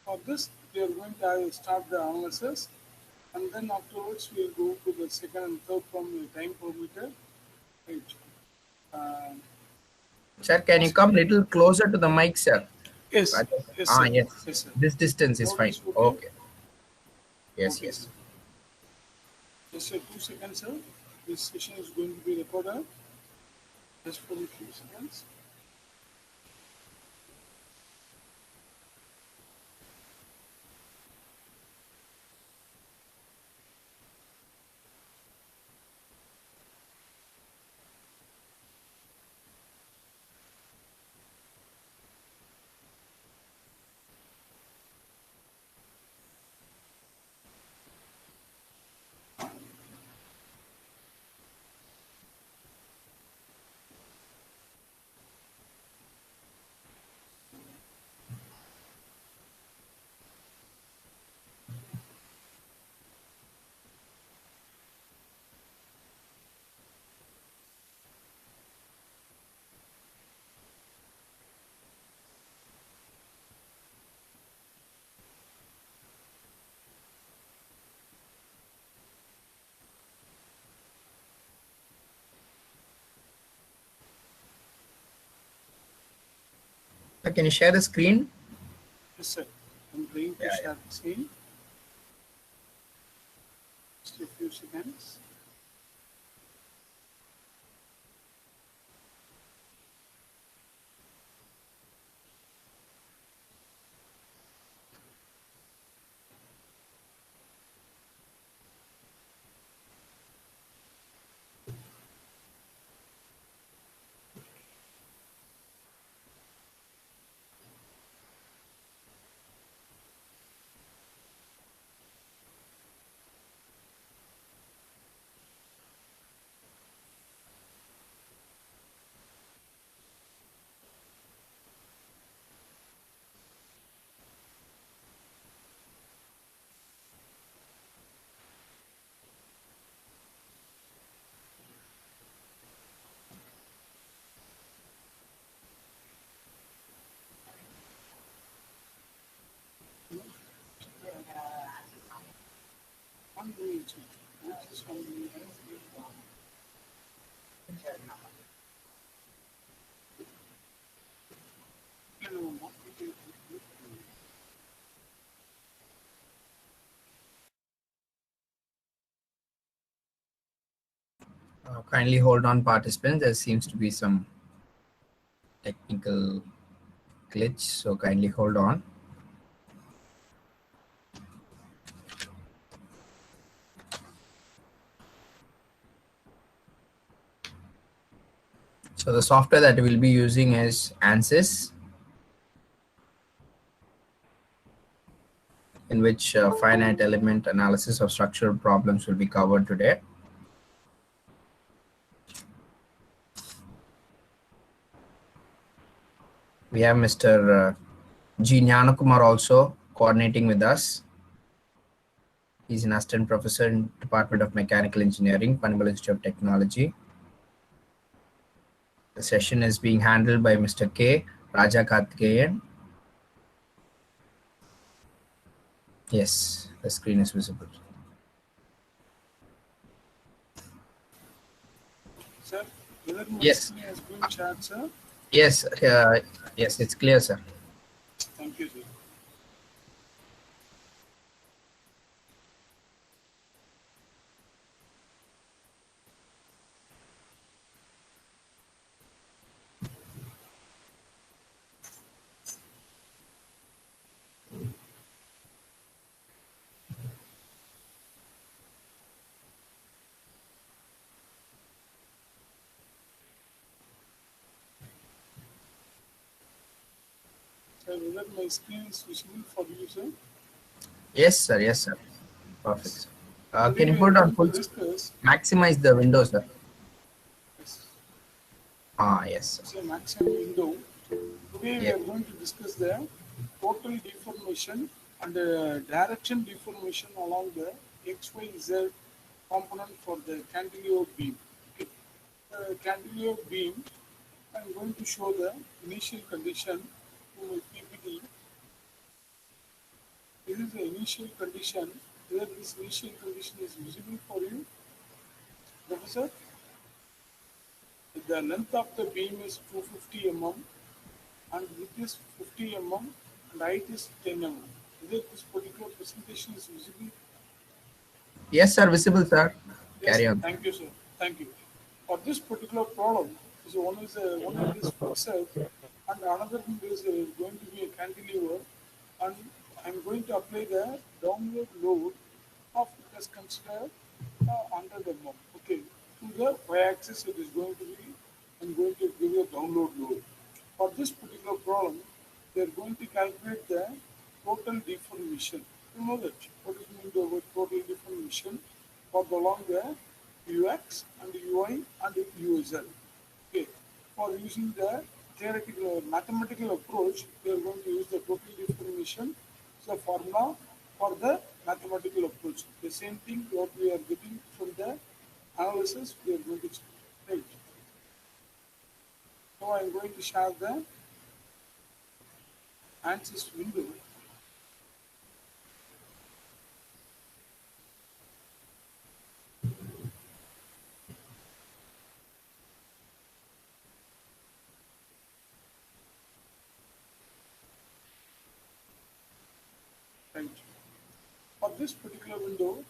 For this, we are going to start the analysis, and then afterwards we will go to the second and third from the time parameter. Right. Uh, Sir, can you come little closer to the mic, sir? yes, yes, Ah, sir. yes. Yes, sir. This distance is Now fine. it's okay. Okay. Yes, Okay, yes. sir. Just 2 seconds, sir. This session is going to be recorded. Just for a few seconds. Can you share the screen? Yes, sir. I'm trying to share the screen. Just a few seconds. One minute. Just 1 minute. Kindly hold on, participants. There seems to be some technical glitch, so kindly hold on. So the software that we'll be using is ANSYS, in which finite element analysis of structural problems will be covered today. We have Mr. G. Jnanakumar also coordinating with us. He's an assistant professor in Department of Mechanical Engineering, Panimalar Institute of Technology. The session is being handled by Mr. K. Rajakarthikeyan. Yes, the screen is visible. Sir, whether my Yes. screen has been shared, sir? Yes, yes, it's clear, sir. Thank you, sir. Sir, whether my screen is visible for you, sir? Yes, sir. Yes, sir. Perfect. Today Can you we put are it on going full? to discuss. Maximize the window, sir. Yes. Ah, yes, sir. Say maximum window. Today we Yeah. are going to discuss the total deformation and direction deformation along the XYZ component for the cantilever beam. Okay. Cantilever beam, I am going to show the initial condition to my PPT. This is the initial condition. Whether this initial condition is visible for you, Professor? The length of the beam is 250 mm and width is 50 mm and height is 10 mm. Whether this particular presentation is visible? Yes, sir. Visible, sir. Yes, Carry on. thank you, sir. Thank you. For this particular problem, so one end is fixed and another end is going to be a cantilever, and I'm going to apply the downward load of it is considered 100 mm. Okay, to the y-axis it is going to be, I'm going to give you a download load. For this particular problem, they are going to calculate the total deformation. You know that what is meant by total deformation for along the ux and ui and uzl. Okay, for using the theoretical or mathematical approach, we are going to use the total deformation as a formula for the mathematical approach. The same thing what we are getting from the analysis, we are going to check. Right. So I am going to share the answers window. Right. For this particular window,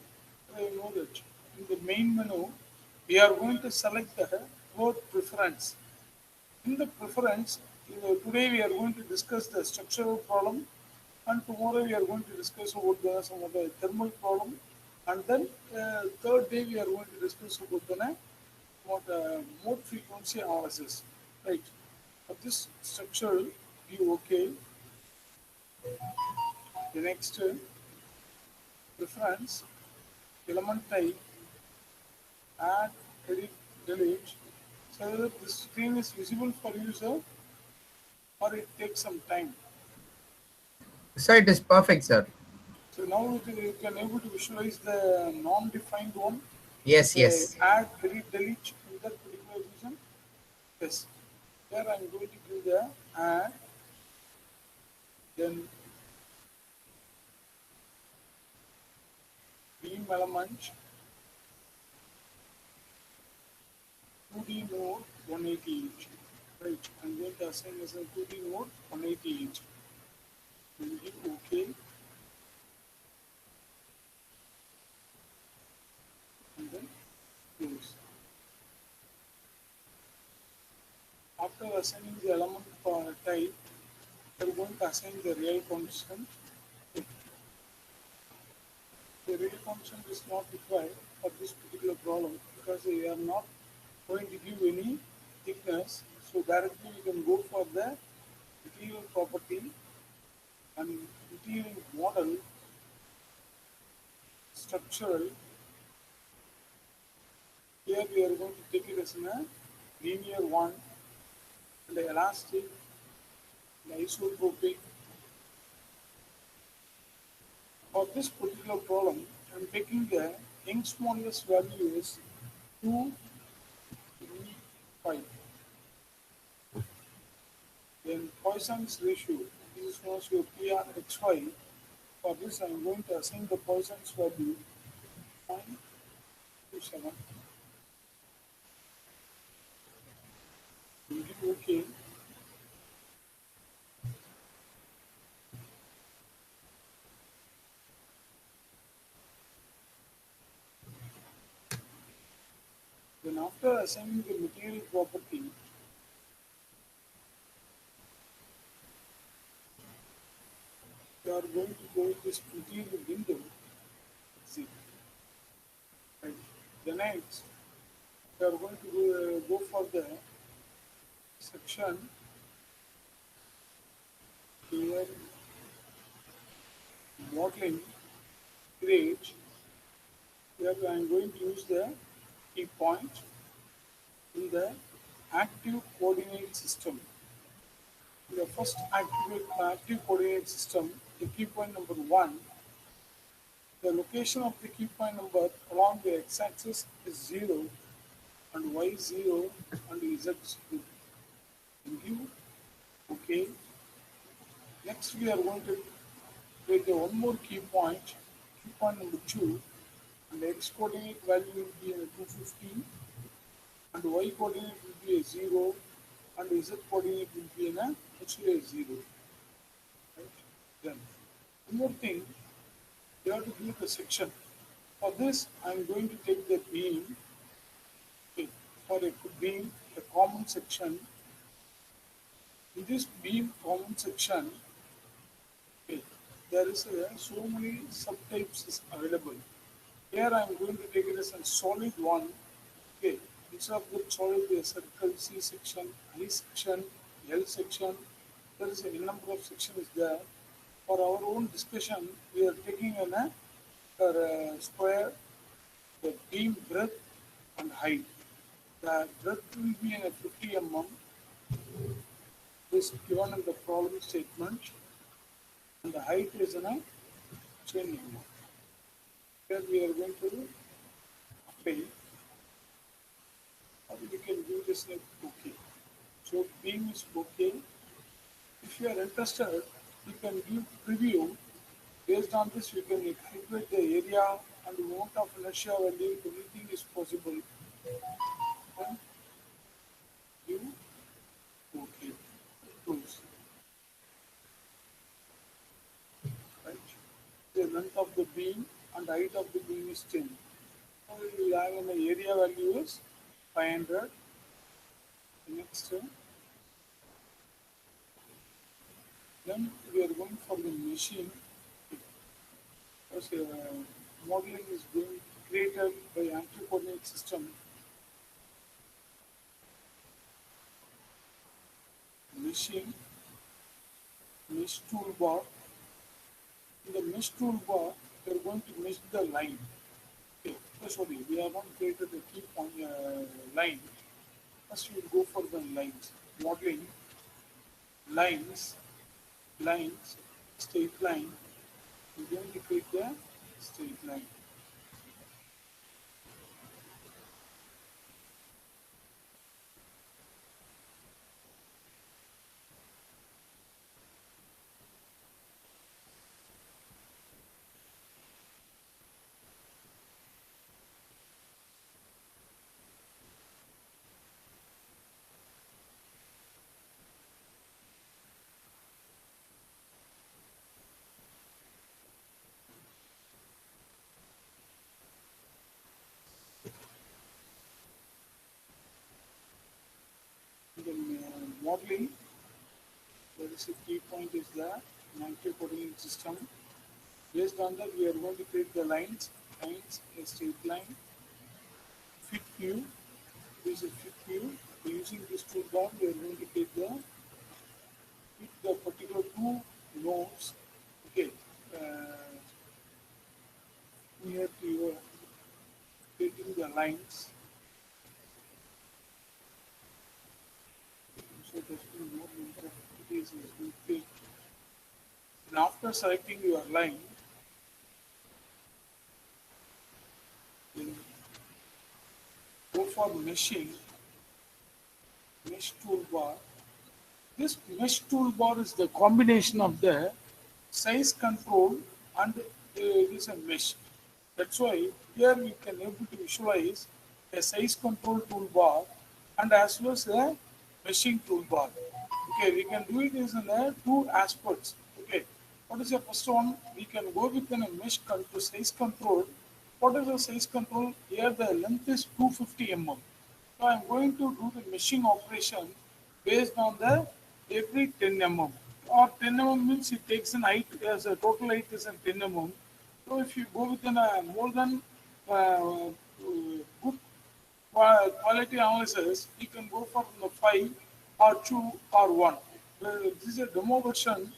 I know that in the main menu, we are going to select the word preference. In the preference, today we are going to discuss the structural problem, and tomorrow we are going to discuss about some of the thermal problem, and then third day we are going to discuss about the mode frequency analysis. Right. For this structural view, okay. The next preference, element type, add, edit, delete. So that the screen is visible for user or it takes some time. Sir, it is perfect, sir. So now you can able to visualize the non-defined one, Yes, the yes. add, edit, delete in that particular region. Yes. Here I'm going to do the add, then beam element, 2D mode 180 inch. Right. I'm going to assign as a 2D mode 180 inch. Then give OK. And then close. After assigning the element type, we are going to assign the real constant. The real constant is not required for this particular problem because we are not going to give any thickness. So directly we can go for the material property and material model, structural. Here we are going to take it as a linear one, and the elastic, the isotropic. For this particular problem, I am taking the Young's modulus value is 2, 3, 5. Then Poisson's ratio, this is known as your PRXY. For this, I am going to assign the Poisson's value 0.27. Will give OK. Then after assigning the material property, you are going to go with this material window. See. Right. The next, you are going to go for the section here, modeling grade. Here I am going to use the key point in the active coordinate system. In the first active coordinate system, the key point number 1, the location of the key point number along the x-axis is 0 and y 0 and z 0. Thank you. Okay. Next we are going to with one more key point number 2, and the x coordinate value will be a 250, and the y coordinate will be a 0, and the z coordinate will be actually a 0. Right? Then, one more thing, you have to give the section. For this, I am going to take the beam, okay, for a beam, a common section. In this beam common section, okay, there is so many subtypes is available. Here I am going to take it as a solid one. Okay, instead of the solid, a circle, C section, I section, L section. There is a number of sections there. For our own discussion, we are taking a square, the beam breadth and height. The breadth will be in a 50 mm. This given in the problem statement, and the height is in a 10 mm. Here we are going to apply, or we can do this like okay. So beam is okay. If you are interested, you can give preview. Based on this, you can calculate the area and the amount of inertia value. Everything is possible. And you okay. Close. Right. The length of the beam and height of the beam is 10. So we will have an area value is 500. Next, then we are going for the machine. Because modeling is being created by anti-coordinate system. Machine, mesh toolbar. In the mesh toolbar, we are going to mesh the line. Okay, sorry, we have not created the key point line. First, we will go for the lines. Modeling, lines, straight line. We are going to create the straight line. In modeling, there is a key point is the anti-coordinate system. Based on that, we are going to create the lines, a straight line, fit view. This is fit view. Using this toolbar, we are going to take the particular two nodes. Okay, near to your creating the lines. So there's no more is being filled. And after selecting your line, then go for meshing, mesh toolbar. This mesh toolbar is the combination of the size control and it is a mesh. That's why here we can able to visualize a size control toolbar and as well as a meshing toolbar. Okay, we can do it in two aspects. Okay, what is the first one? We can go with a mesh control, size control. What is the size control? Here the length is 250 mm. So I am going to do the meshing operation based on the every 10 mm. Or 10 mm means it takes an height as a total height is 10 mm. So if you go with a more than good quality analysis, you can go for the 5 or 2 or 1. This is a demo version.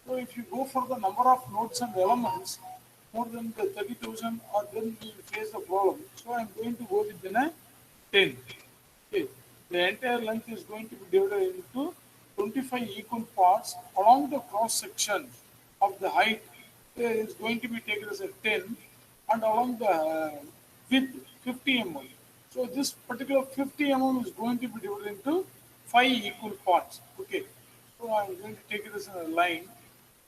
So if you go for the number of nodes and elements, more than the 30,000, or then we will face the problem. So I am going to go with a 10. Okay. The entire length is going to be divided into 25 equal parts along the cross section of the height is going to be taken as a 10 and along the width 50 mm. So this particular 50 mm is going to be divided into 5 equal parts. Okay. So I am going to take it as a line.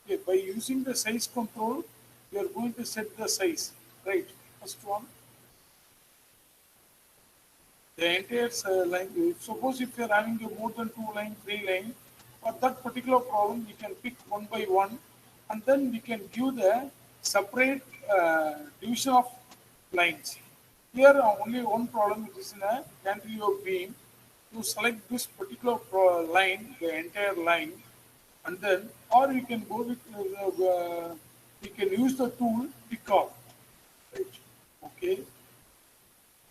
Okay, by using the size control, you are going to set the size, right? First one, the entire line. Suppose if you are having a more than 2 line, 3 line, for that particular problem, we can pick one by one, and then we can give the separate division of lines. Here, only one problem, it is in a cantilever beam. To select this particular line, the entire line, and then, or you can go with, you can use the tool pick off, right? Okay.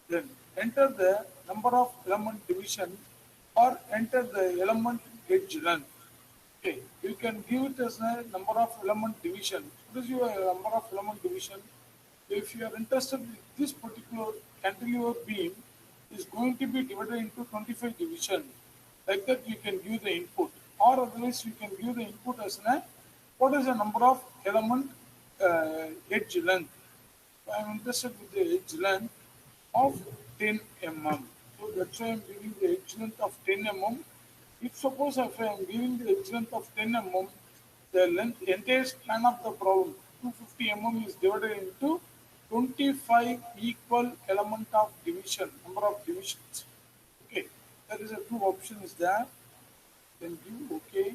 Then enter the number of element division or enter the element edge length. Okay, you can give it as a number of element division. What is your number of element division? If you are interested in this particular cantilever beam is going to be divided into 25 division. Like that you can give the input, or otherwise you can give the input as what is the number of element edge length. I'm interested with the edge length of 10 mm. So that's why I'm giving the edge length of 10 mm. If suppose if I am giving the edge length of 10 mm, the length, entire span of the problem, 250 mm is divided into 25 equal element of division, number of divisions. Okay, there is a two options there. Then give okay.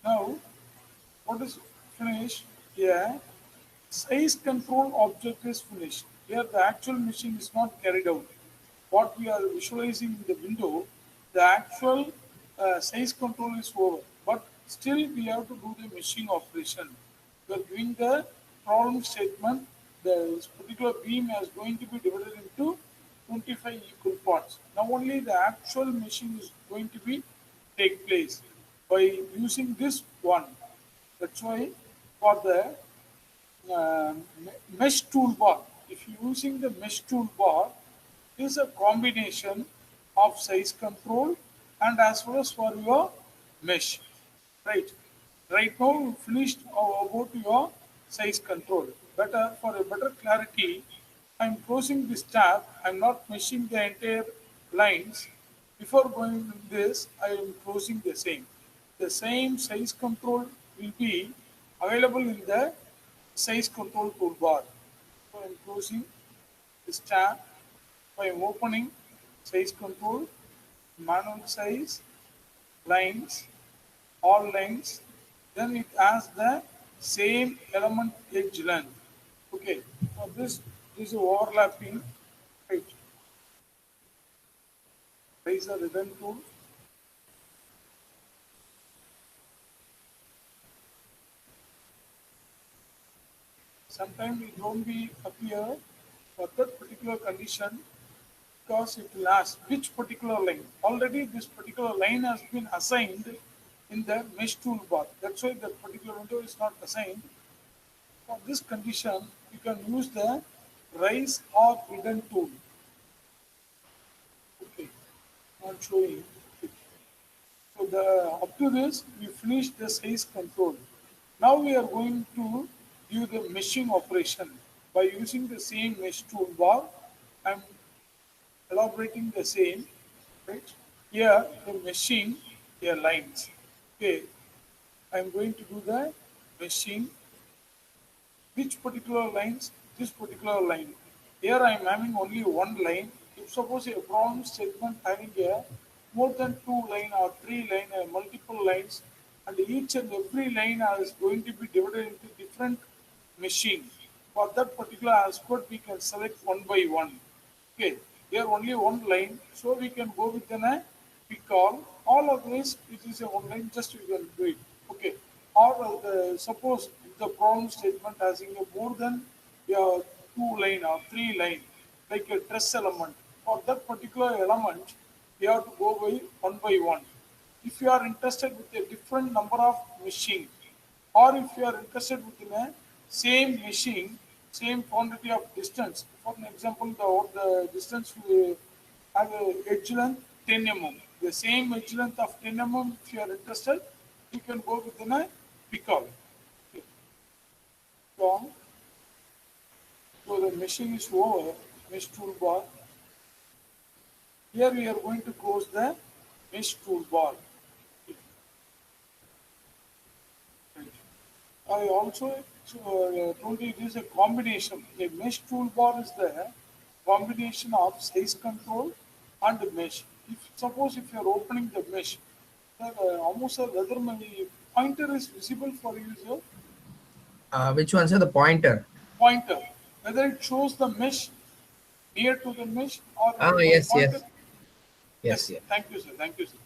Now, what is finished here? Size control object is finished. Here the actual machine is not carried out. What we are visualizing in the window, the actual size control is over. But still we have to do the machine operation. We are doing the problem statement. The particular beam is going to be divided into 25 equal parts. Now only the actual machine is going to be take place by using this one. That's why for the mesh toolbar. If you're using the mesh toolbar, it is a combination of size control and as well as for your mesh. Right. Right now we finished about your size control. Better for a better clarity, I'm closing this tab. I'm not meshing the entire lines. Before going to this, I am closing the same. The same size control will be available in the size control toolbar. So I'm closing this tab. I am opening size control, manual size, lines, all lines. Then it has the same element edge length. Okay, for this is overlapping. Right. Raise the ribbon tool. Sometimes it won't be appear for that particular condition because it will ask which particular line. Already this particular line has been assigned in the mesh toolbar. That's why that particular window is not assigned. For this condition, you can use the rise or hidden tool. Okay, not showing. So up to this, we finished the size control. Now we are going to do the meshing operation. By using the same mesh toolbar, I'm elaborating the same, right? Here, the meshing, here lines. Okay, I'm going to do the meshing. Which particular lines? This particular line. Here I am having only one line. If suppose a problem statement having a more than 2 line or 3 line or multiple lines, and each and every line is going to be divided into different machines. For that particular aspect, we can select one by one. Okay, here only one line, so we can go with a pick all of this. It is a one line, just you can do it. Okay, or suppose the problem statement has more than 2 line or 3 line, like a dress element. For that particular element, you have to go by one. If you are interested with a different number of machine, or if you are interested within a same machine, same quantity of distance. For example, the distance we have a edge length 10 mm. The same edge length of 10 mm, if you are interested, you can go within a pickle. Okay. So the machine is over, mesh toolbar. Here we are going to close the mesh toolbar. Okay. Right. I also told you it is a combination. A mesh toolbar is the combination of size control and mesh. If suppose if you are opening the mesh, then almost whether my pointer is visible for user, Which one, sir? The pointer. pointer, whether it shows the mesh near to the mesh or Oh, my yes, pointer. yes, yes, Yes, yes. thank you, sir. Thank you, sir.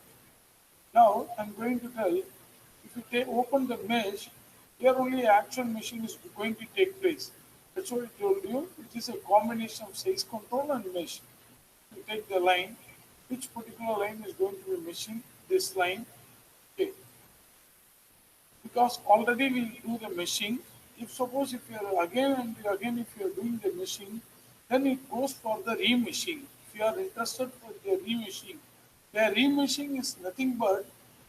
Now I'm going to tell if you open the mesh, here only action machine is going to take place. That's what I told you. It is a combination of size control and mesh. You take the line, which particular line is going to be meshing this line. Okay, because already we do the meshing. If suppose if you are again and again if you are doing the meshing, then it goes for the remeshing. If you are interested for the remeshing, the remeshing is nothing but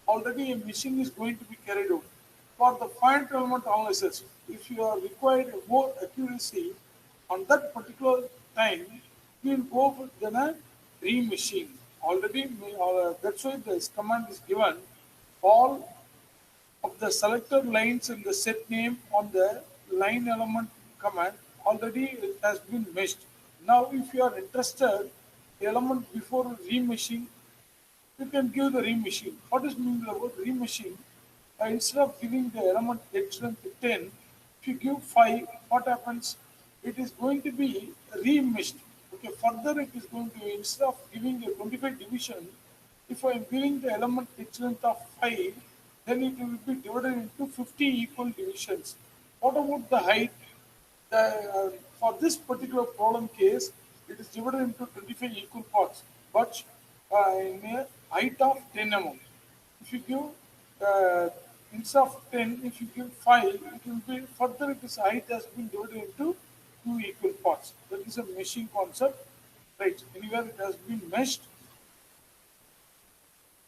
already a meshing is going to be carried out. For the finite element analysis, if you are required more accuracy on that particular time, you will go for then a remeshing. Already, that's why this command is given. All of the selected lines in the set name on the line element command already it has been meshed. Now if you are interested the element before remeshing, you can give the remeshing. What is mean about remeshing? Instead of giving the element x length 10, if you give 5, what happens? It is going to be remeshed. Okay, further it is going to, instead of giving a 25 division, if I am giving the element x length of 5, then it will be divided into 50 equal divisions. What about the height? For this particular problem case, it is divided into 25 equal parts, but in a height of 10 mm. If you give instead of 10, if you give 5, it will be further its height has been divided into 2 equal parts. That is a meshing concept, right? Anywhere it has been meshed.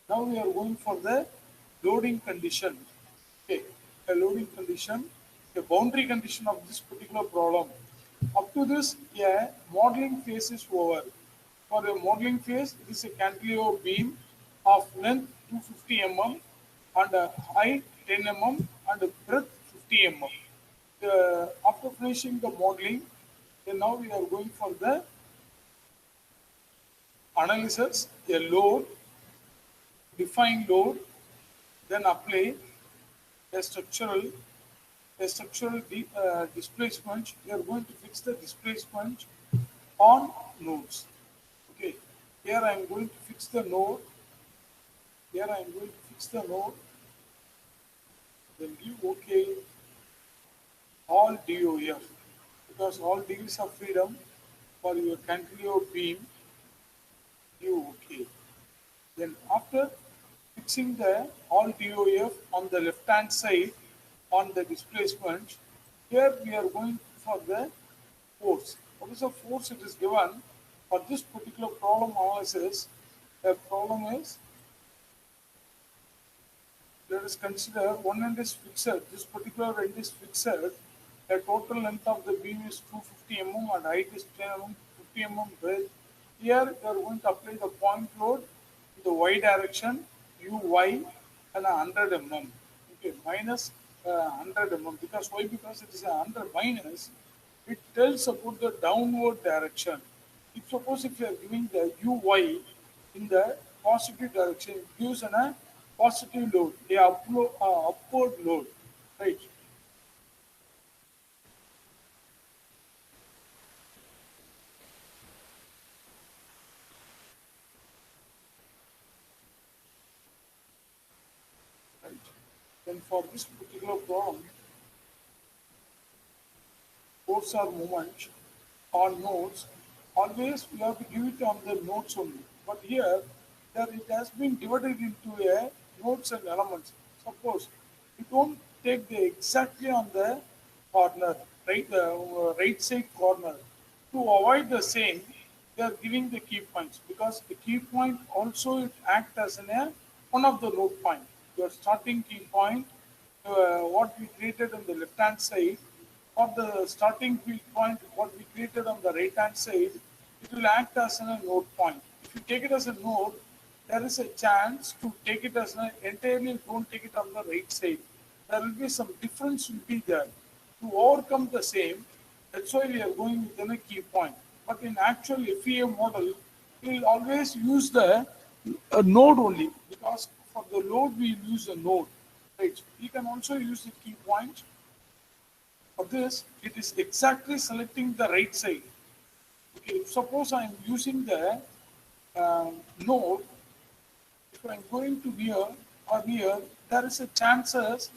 Now we are going for the loading condition. Okay, a loading condition, a boundary condition of this particular problem. Up to this, a modeling phase is over. For a modeling phase, it is a cantilever beam of length 250 mm and a height 10 mm and a breadth 50 mm. After finishing the modeling, then now we are going for the analysis, a load, define load, then apply a structural displacement. We are going to fix the displacement on nodes. Okay, here I am going to fix the node. Here I am going to fix the node. Then give OK all DOF because all degrees of freedom for your cantilever beam. Give OK. Then after fixing the all DOF on the left hand side on the displacement, here we are going for the force. What is the force it is given for this particular problem analysis? The problem is, let us consider one end is fixed, this particular end is fixed, the total length of the beam is 250 mm and height is 10 mm, 50 mm breadth. Here we are going to apply the point load in the y direction, uy and 100 mm. Okay, minus 100 mm. Because why? Because it is a 100 minus. It tells about the downward direction. If suppose if you are giving the uy in the positive direction, it gives a positive load, a upward load, right? Right. Then for this particular problem, force or moment on nodes, always we have to give it on the nodes only. But here, there it has been divided into a nodes and elements. Suppose you don't take the exactly on the corner, right, the right side corner. To avoid the same, they are giving the key points because the key point also it act as one of the node point. Your starting key point, what we created on the left hand side, or the starting field point, what we created on the right hand side, it will act as a node point. If you take it as a node, there is a chance to take it as an entirely don't take it on the right side. there will be some difference will be there. To overcome the same, that's why we are going within a key point. But in actual FEA model, we will always use the node only, because for the load we use a node. Right? You can also use the key point. For this, it is exactly selecting the right side. Okay, suppose I am using the node. If I'm going to here or here, there is a chances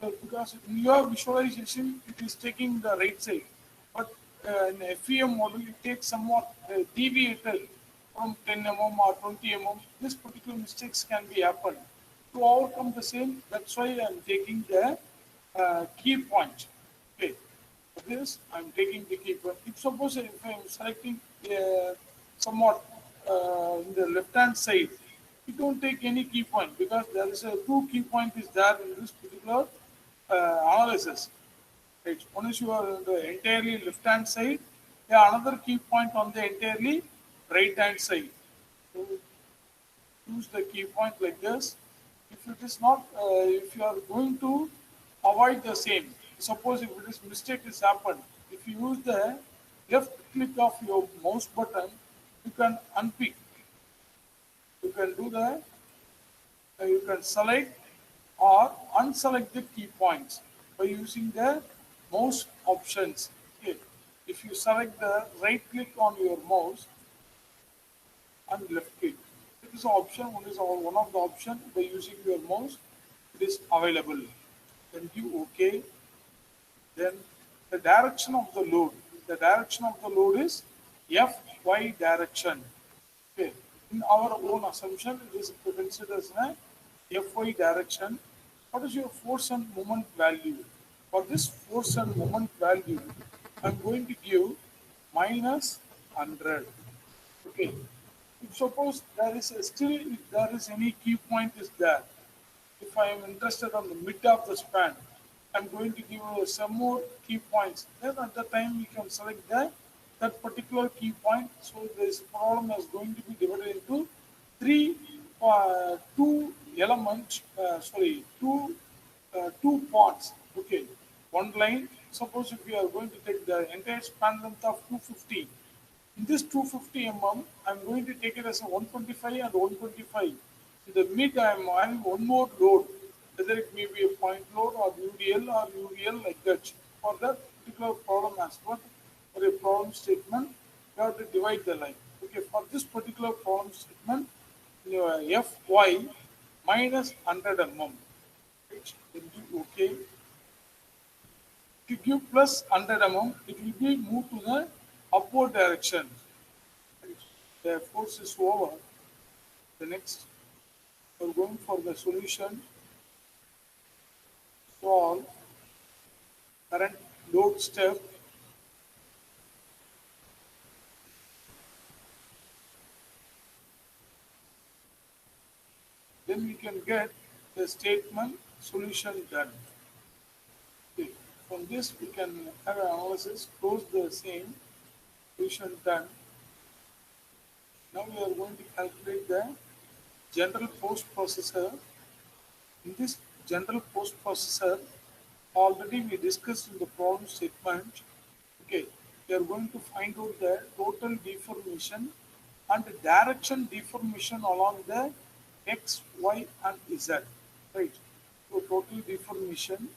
because in your visualization it is taking the right side, but in FEM model it takes somewhat deviated from 10 mm or 20 mm. This particular mistakes can be happened. To overcome the same, that's why I'm taking the key point. Okay. For this, I'm taking the key point. If suppose if I'm selecting somewhat in the left hand side, you don't take any key point because there is a two key point is there in this particular analysis. Right. One is you are on the entirely left hand side, another key point on the entirely right hand side. So use the key point like this. If it is not, if you are going to avoid the same, suppose if it is mistake is happened, if you use the left click of your mouse button, you can unpick. You can do the, you can select or unselect the key points by using the mouse options. Okay. If you select the right click on your mouse and left click, it is an option. One of the option by using your mouse. It is available. Then give OK. Then the direction of the load. The direction of the load is FY direction. Okay. In our own assumption, it is considered as a FY direction. What is your force and moment value? For this force and moment value, I'm going to give minus 100. Okay. If suppose there is still if there is any key point is there, if I am interested on the mid of the span, I'm going to give some more key points. Then at the time we can select that particular key point. So this problem is going to be divided into two elements. Two parts. Okay, one line. Suppose if we are going to take the entire span length of 250. In this 250 mm, I'm going to take it as a 125 and 125. In the mid, I'm having one more load, whether it may be a point load or UDL or UVL like that. For that particular problem aspect, for a problem statement, you have to divide the line. Okay, for this particular problem statement, Fy minus 100 mm. Right? Then do OK. If you give plus 100 mm, it will be moved to the upward direction. The force is over. The next, we're going for the solution. Solve current load step. Then we can get the statement solution done. Okay. From this, we can have an analysis, close the same solution done. Now we are going to calculate the general post processor. In this general post processor, already we discussed in the problem statement. Okay, we are going to find out the total deformation and the direction deformation along the X, Y, and Z. Right. So total deformation,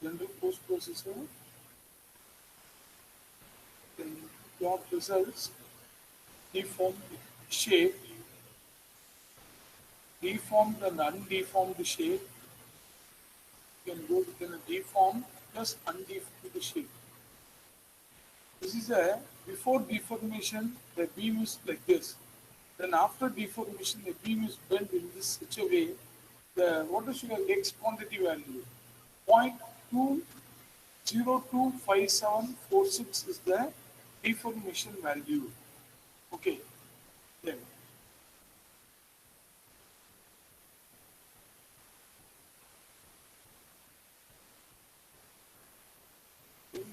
general post processor, then plot results, deformed shape, deformed and undeformed shape. You can go within a deformed plus undeformed shape. This is a before deformation, the beam is like this. Then after deformation, the beam is bent in this such a way. What is your X quantity value? 0.025746 is the deformation value. Okay. Then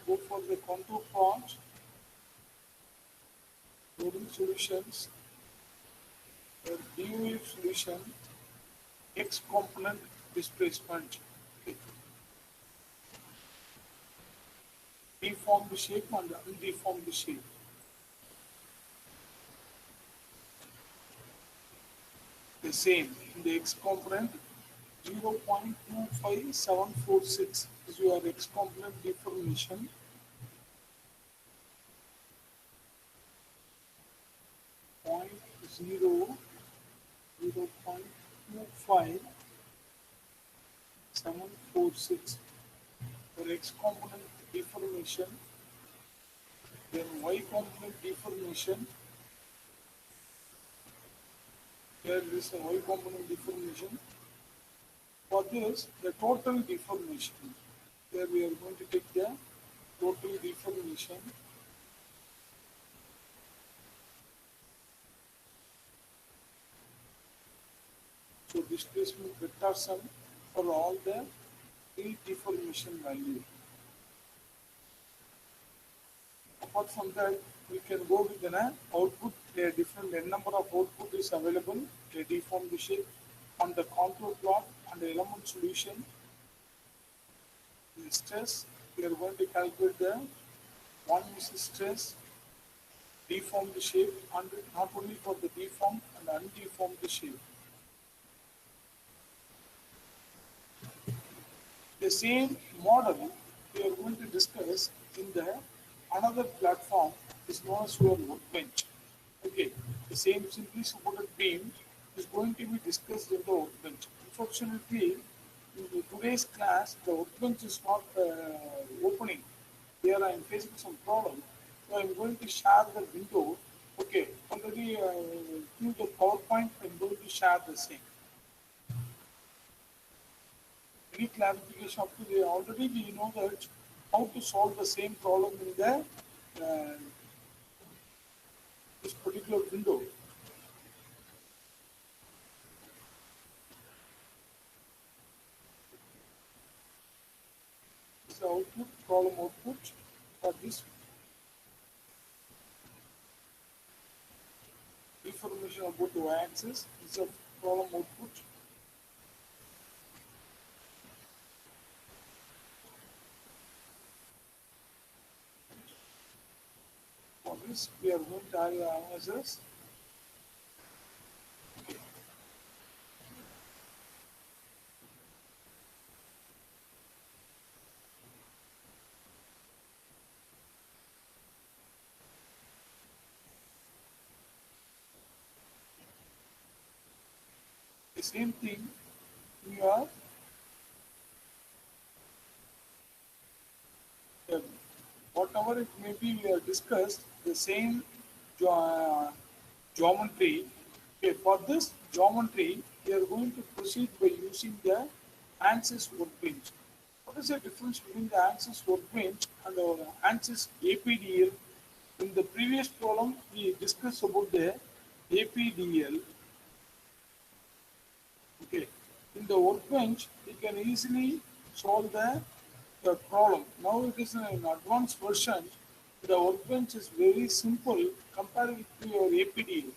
go for the contour plot, loading solutions, DOF solution, X component displacement. Okay. Deformed shape and undeformed shape. The same in the x component 0.25746 is your x component deformation. Point 0.25746 for x component deformation, then y component deformation. Here is a y component deformation. For this, the total deformation. Here we are going to take the total deformation. So displacement vector sum for all the three deformation value. Apart from that, we can go with an output. A different n number of output is available. A deformed shape on the contour plot and the element solution. The stress, we are going to calculate the one is stress, deformed shape, and not only for the deformed and undeformed shape. The same model we are going to discuss in the another platform is known as your workbench. Okay, the same simply supported beam is going to be discussed in the workbench. Unfortunately, in today's class, the workbench is not opening. Here I am facing some problem, so I am going to share the window. Okay, already through the PowerPoint, I am going to share the same. Any clarification up to the already we know that how to solve the same problem in the this particular window. This is the output, problem output for this information about the y-axis. This is a problem output. For this, we are going to have analysis. The same thing we are whatever it may be, we have discussed the same geometry. Okay, for this geometry, we are going to proceed by using the ANSYS workbench. What is the difference between the ANSYS workbench and the ANSYS APDL? In the previous column, we discussed about the APDL. Okay, in the workbench, we can easily solve the problem. Now it is an advanced version. The workbench is very simple compared to your APDL.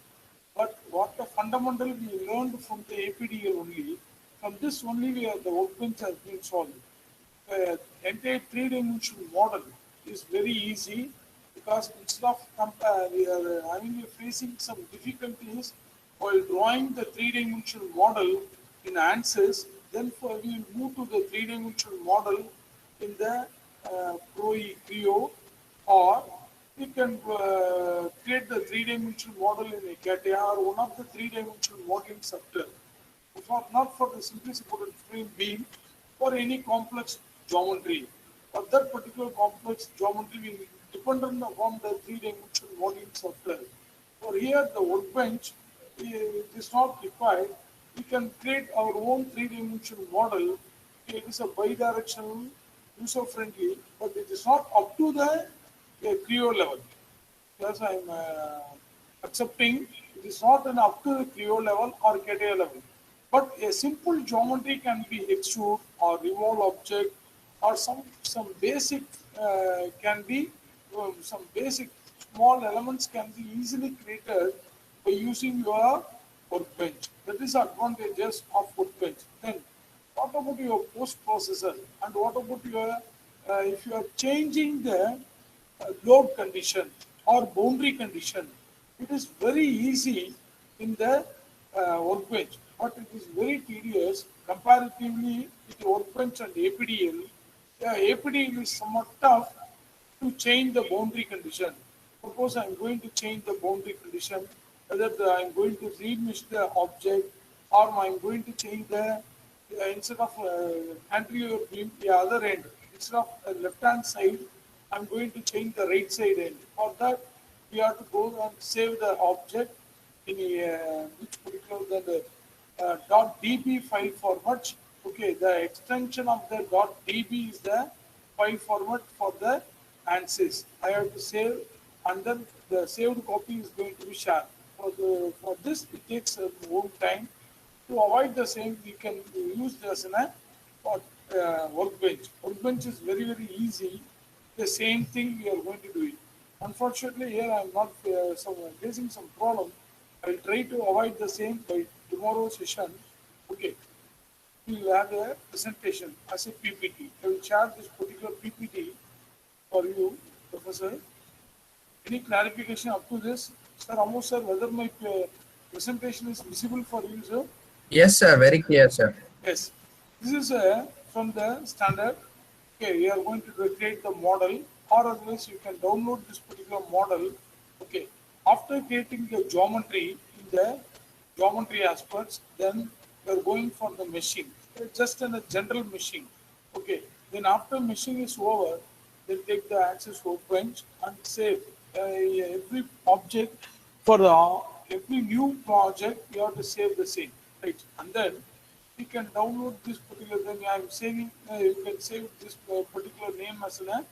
But what the fundamental we learned from the APDL only, from this only the workbench has been solved. The entire three-dimensional model is very easy because instead of we are facing some difficulties while drawing the three-dimensional model in ANSYS, then we will move to the three-dimensional model in the Creo, or we can create the three-dimensional model in a CATIA or one of the three-dimensional modeling software. Not for the simply supported frame beam, for any complex geometry. For that particular complex geometry, we depend upon the three-dimensional modeling software. For here, the workbench is not required. We can create our own three-dimensional model. It is a bidirectional, user-friendly, but it is not up to the Creo level. Yes, I am accepting it is not an up to the Creo level or CATIA level. But a simple geometry can be extrude or revolve object, or some basic can be some basic small elements can be easily created by using your workbench. That is advantages of workbench. Then What about your post processor? And what about your, if you are changing the load condition or boundary condition, it is very easy in the workbench, but it is very tedious comparatively with the workbench and APDL. APDL is somewhat tough to change the boundary condition. Suppose I'm going to change the boundary condition, whether I'm going to remesh the object or I'm going to change the, instead of cantilever beam, the other end, instead of left hand side, I'm going to change the right side end. For that, we have to go and save the object in which particular the .db file format. Okay, the extension of the .db is the file format for the ANSYS. I have to save, and then the saved copy is going to be shared. For this, it takes a long time. To avoid the same, we can use this in a workbench. Workbench is very, very easy. The same thing we are going to do it. Unfortunately, here I am not facing some problem. I will try to avoid the same by tomorrow's session. Okay, we will have a presentation as a PPT. I will share this particular PPT for you, Professor. Any clarification up to this? Sir Amo sir, whether my presentation is visible for you, sir? Yes, sir. Very clear, sir. Yes. This is from the standard. Okay, we are going to create the model, or otherwise you can download this particular model. Okay. After creating the geometry in the geometry aspects, then we are going for the meshing. Just in a general meshing. Okay. Then after meshing is over, then take the access workbench and save every object for every new project. You have to save the same, right? And then you can download this particular thing. I'm saving. You can save this particular name as a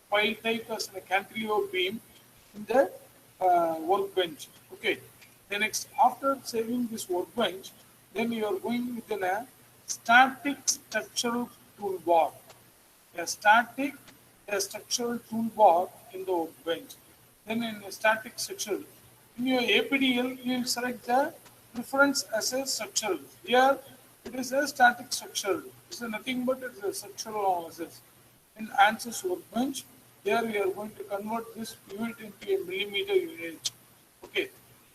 file type as a cantilever beam in the workbench. Okay. The next, after saving this workbench, then you are going within a static structural toolbar. A static, a structural toolbar in the workbench. Then in a static structural, in your APDL, you will select the preference as a structural. Here, it is a static structural. It's nothing but it's a structural analysis. In ANSYS workbench, here we are going to convert this unit into a millimeter unit. Okay.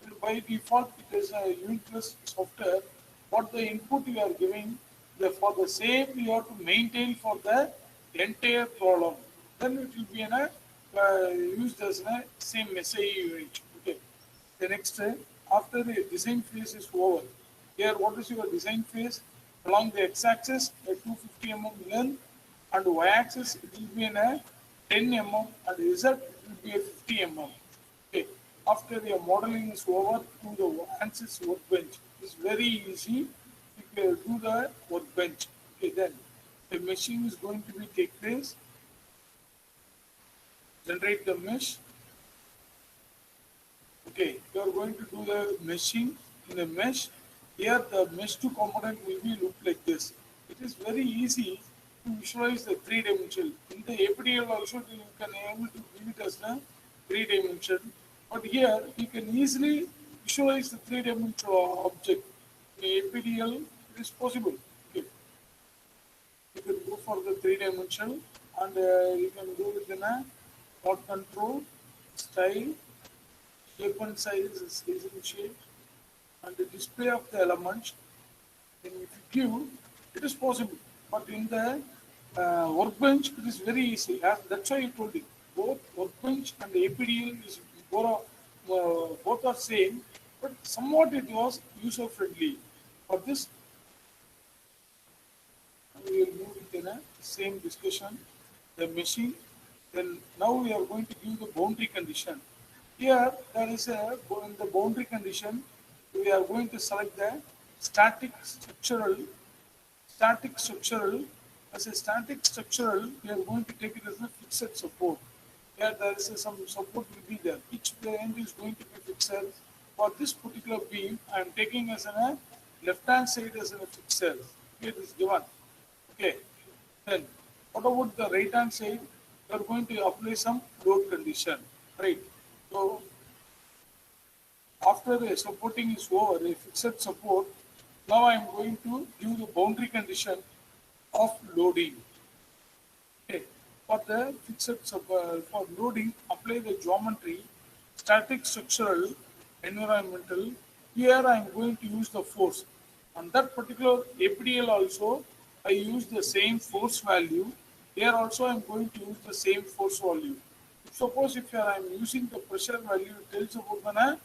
And by default, it is a unitless software. What the input you are giving, for the same you have to maintain for the entire problem. Then it will be in a used as a same SI unit. Okay. The next, after the design phase is over, here what is your design phase? Along the x-axis, a 250 mm length, and y-axis it will be in a 10 mm, and z it will be a 50 mm. Okay. After the modeling is over, to the ANSYS workbench. It's very easy. You can do the workbench. Okay, then the meshing is going to be take place. Generate the mesh. Okay, you are going to do the meshing in the mesh. Here the mesh 2 component will be look like this. It is very easy to visualize the 3-dimensional. In the APDL also you can able to give it as a 3-dimension. But here you can easily visualize the 3-dimensional object. In APDL it is possible. Okay. You can go for the 3-dimensional, and you can go within a plot control, style, shape and size is shape, and the display of the elements. Then if you give, it is possible. But in the workbench, it is very easy. That's why I told you. Both workbench and the APDL is both are same, but somewhat it was user friendly. For this, we will move it in a same discussion. The machine. Then now we are going to give the boundary condition. Here there is in the boundary condition, we are going to select the static structural. As a static structural, we are going to take it as a fixed support. Here there is some support will be there. Each end is going to be fixed. For this particular beam, I am taking as a left hand side as a fixed. Here it is given. Okay. Then what about the right hand side? We are going to apply some load condition. Right. So after the supporting is over, a fixed support, now I am going to give the boundary condition of loading. Okay. For the for loading, apply the geometry, static, structural, environmental. Here I am going to use the force. On that particular APDL also, I use the same force value. Here also I am going to use the same force value. Suppose if I am using the pressure value, it tells about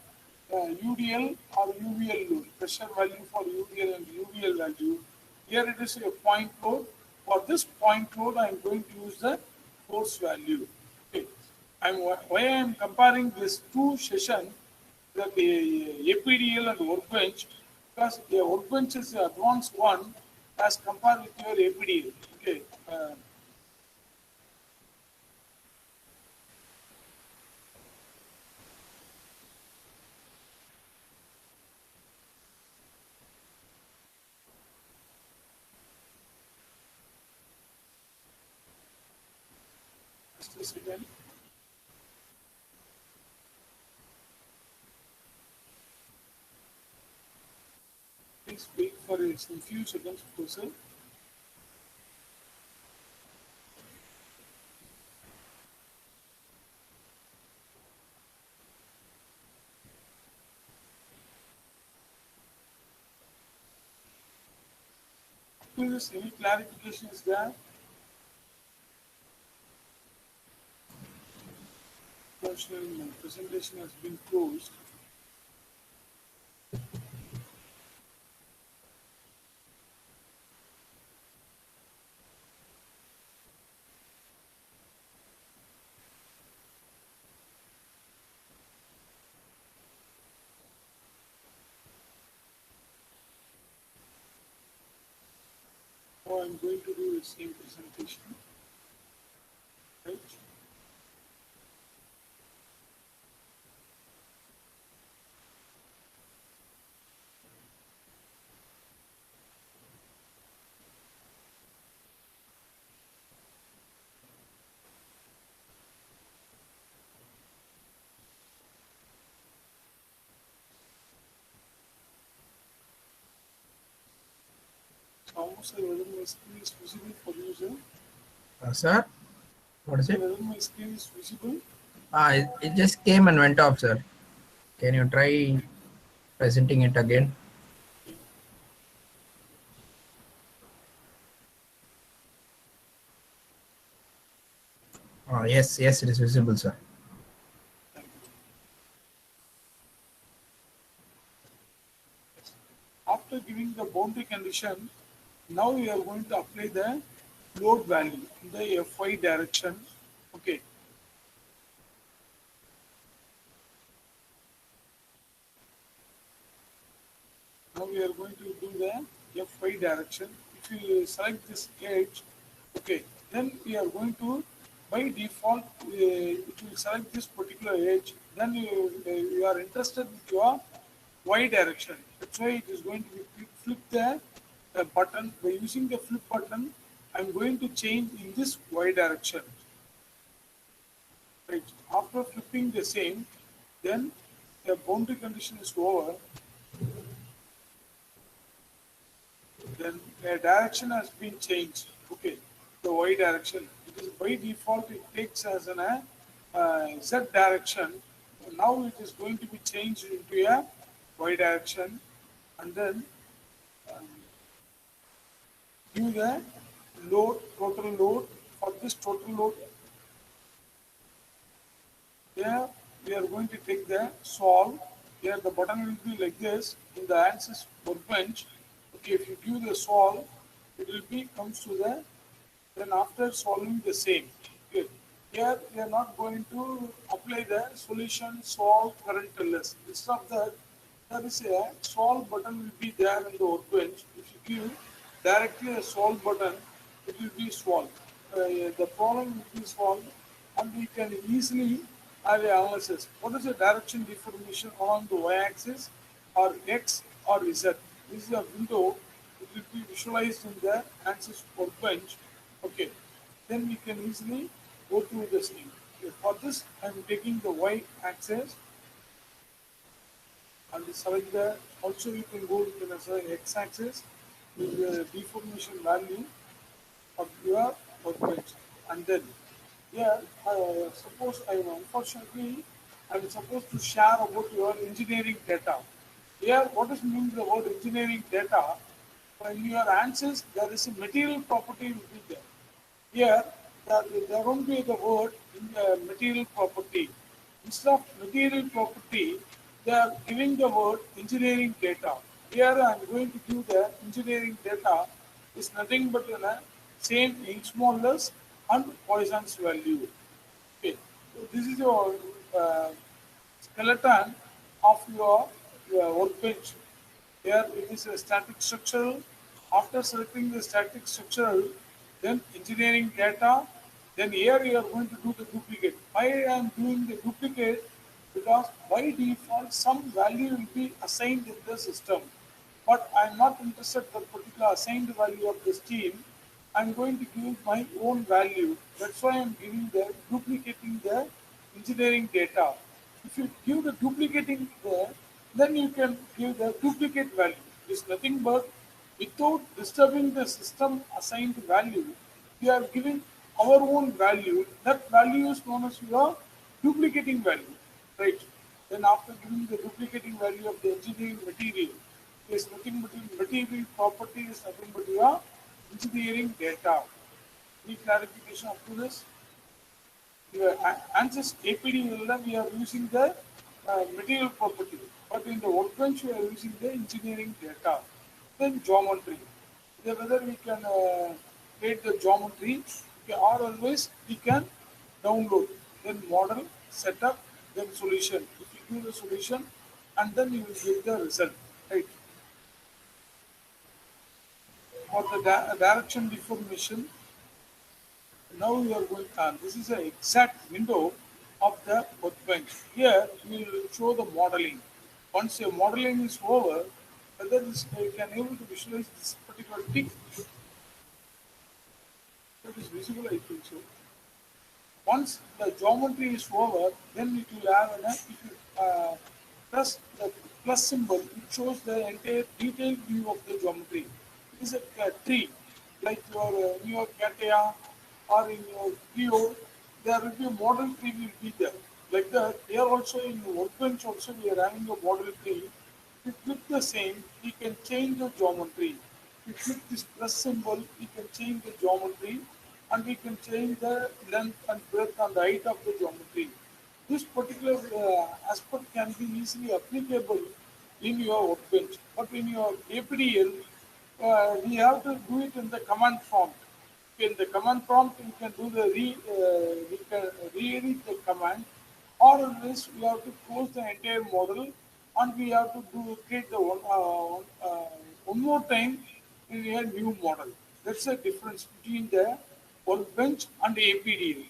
the UDL or UVL load, pressure value for UDL and UVL value. Here it is a point load. For this point load, I am going to use the force value. Okay. Why I am comparing these two sessions, the APDL and workbench, because the workbench is the advanced one as compared with your APDL. Okay. Just a second. Please wait for a few seconds, Professor. Please, any clarification is there? Unfortunately, my presentation has been closed. Now I'm going to do the same presentation. Right? So almost whether my screen is visible for you, sir? Sir, what is it? Whether my screen is visible? It just came and went off, sir. Can you try presenting it again? Yes, it is visible, sir. After giving the boundary condition, now we are going to apply the load value in the Fy direction. Okay. Now we are going to do the Fy direction. If you select this edge, okay, then we are going to, by default, it will select this particular edge. Then you are interested with your Y direction. That's why it is going to be flip the button. By using the flip button, I'm going to change in this Y direction. Right. After flipping the same, then the boundary condition is over. Then the direction has been changed. Okay, the Y direction. It is by default it takes as an Z direction. Now it is going to be changed into a Y direction, and then give the load, total load. For this total load, here we are going to take the solve. Here the button will be like this in the answers workbench. Okay, if you give the solve, it will be comes to the, then after solving the same. Okay. Here we are not going to apply the solution solve current less. Instead of that, there is a solve button will be there in the workbench. If you give directly a solve button, it will be solved. The problem will be solved, and we can easily have an analysis. What is the direction deformation along the y-axis, or x, or z? This is a window. It will be visualized in the answers workbench. Okay, then we can easily go through the same. Okay, for this, I am taking the y-axis and select the. Also, you can go to the x-axis with the deformation value. of your workbench. And then here, suppose I'm supposed to share about your engineering data. Here, what does mean the word engineering data? In your answers, there is a material property will be there. Here, there won't be the word in the material property. Instead of material property, they are giving the word engineering data. Here I am going to give the engineering data is nothing but the same Young's modulus and Poisson's value. Okay, so this is your skeleton of your workbench. Here it is a static structural. After selecting the static structural, then engineering data, then here you are going to do the duplicate. Why I am doing the duplicate? Because by default some value will be assigned in the system. But I am not interested in the particular assigned value of the stream. I am going to give my own value. That's why I am giving the duplicating the engineering data. If you give the duplicating there, then you can give the duplicate value. It's nothing but without disturbing the system assigned value, we are giving our own value. That value is known as your duplicating value, right? Then after giving the duplicating value of the engineering material, is nothing but material property is nothing but your engineering data. Any clarification up to this? Answers APD we are using the material property, but in the workbench we are using the engineering data. Then geometry. Then whether we can create the geometry, okay, or always we can download. Then model, setup, then solution. If you do the solution, and then you will get the result, right? For the direction deformation, now we are going on. This is an exact window of the workbench. Here we will show the modeling. Once your modeling is over, whether you can able to visualize this particular tick. That is visible, I think so. Once the geometry is over, then it will have an if you press the plus symbol, it shows the entire detailed view of the geometry. It is a tree, like in your CATIA or in your Clio, there will be a model tree will be there. Like that, here also in the workbench also we are having a model tree. If you click the same, you can change the geometry. If you click this plus symbol, you can change the geometry and we can change the length and breadth and the height of the geometry. This particular aspect can be easily applicable in your workbench, but in your APDL, we have to do it in the command prompt. In the command prompt, you can do the we can re-edit the command, or else we have to close the entire model, and we have to create the one more time in a new model. That's the difference between the workbench and the APDL.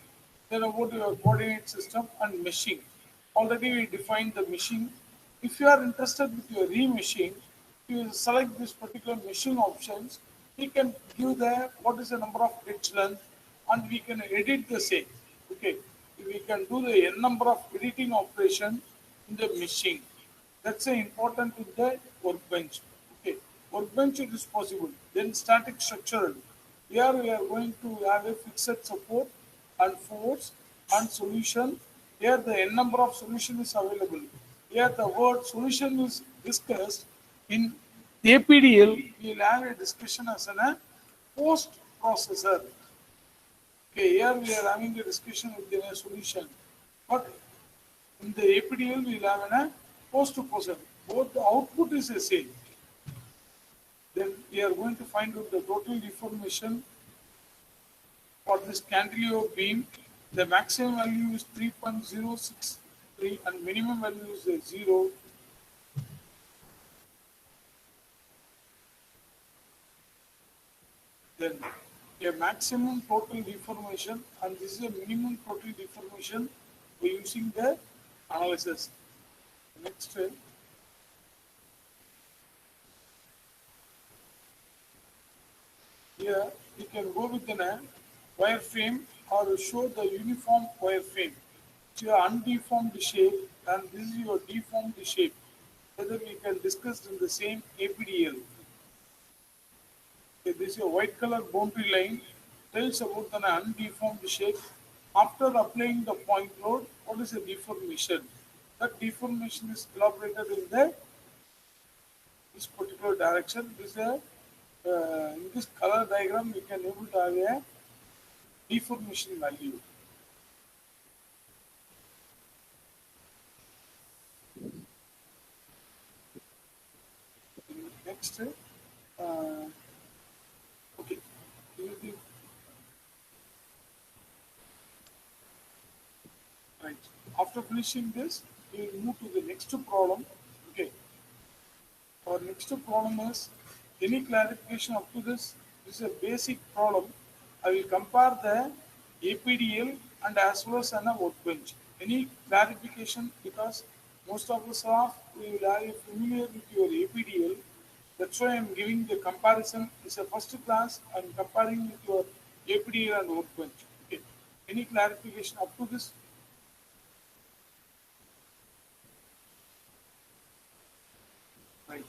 Then about your coordinate system and meshing. Already we defined the meshing. If you are interested with your remeshing, you select this particular meshing options. We can give the what is the number of edge length, and we can edit the same. Okay, we can do the n number of editing operation in the meshing. That's important in the workbench. Okay, workbench it is possible. Then static structural. Here we are going to have a fixed support and force and solution. Here the n number of solution is available. Here the word solution is discussed in APDL. We will have a discussion as a post processor. Okay, here we are having a discussion with the solution, but in the APDL we will have a post processor. Both the output is the same. Then we are going to find out the total deformation for this cantilever beam. The maximum value is 3.063 and minimum value is 0. Then a maximum total deformation, and this is a minimum total deformation by using the analysis. Next, here you can go with a wireframe or show the uniform wireframe. It's your undeformed shape, and this is your deformed shape. Whether we can discuss in the same APDL. Okay, this is a white color boundary line. tells about an undeformed shape. After applying the point load, what is a deformation? That deformation is elaborated in this particular direction. In this color diagram, we can able to have a deformation value. Next, okay. Right. After finishing this, we will move to the next problem. Okay. Our next problem is any clarification up to this. This is a basic problem. I will compare the APDL and as well as an workbench. Any clarification, because most of us are we will are familiar with your APDL. That's why I'm giving the comparison. It's a first class. I'm comparing with your APDL and workbench. Okay. Any clarification up to this? Right.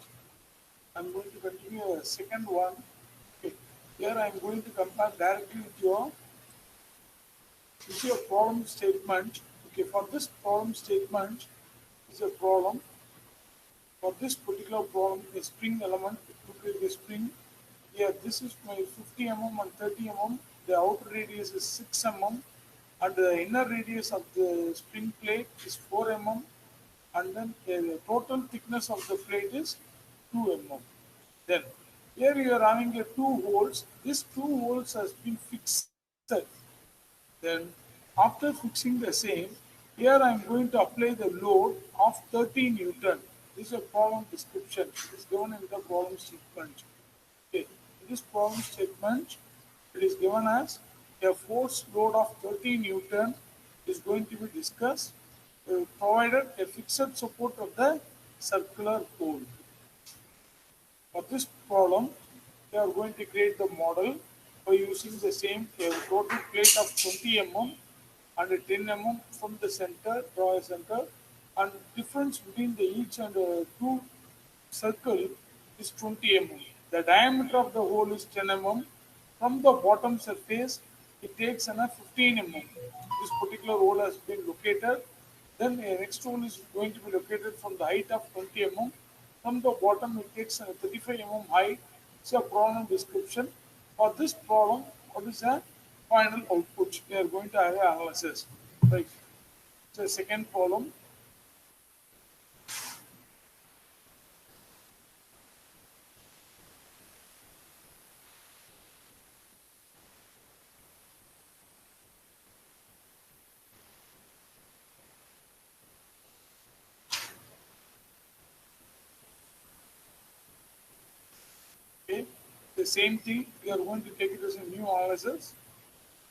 I'm going to continue a second one. Okay. Here I'm going to compare directly with your problem statement. Okay, for this problem statement is a problem. For this particular problem, a spring element, look at the spring. Here, this is my 50 mm and 30 mm. The outer radius is 6 mm, and the inner radius of the spring plate is 4 mm, and then the total thickness of the plate is 2 mm. Then here you are having a two holes. These two holes has been fixed. Then after fixing the same, here I am going to apply the load of 30 Newton. This is a problem description. It is given in the problem statement. Okay. In this problem statement, it is given as a force load of 30 Newton is going to be discussed, provided a fixed support of the circular hole. For this problem, we are going to create the model by using the same total plate of 20 mm and 10 mm from the center, draw a center, and difference between the each and two circle is 20 mm. The diameter of the hole is 10 mm. From the bottom surface, it takes 15 mm. This particular hole has been located. Then the next hole is going to be located from the height of 20 mm. From the bottom, it takes 35 mm height. It's a problem description. For this problem, what is the final output? We are going to have an analysis. Right. It's a second problem. Okay. The same thing, we are going to take it as a new analysis.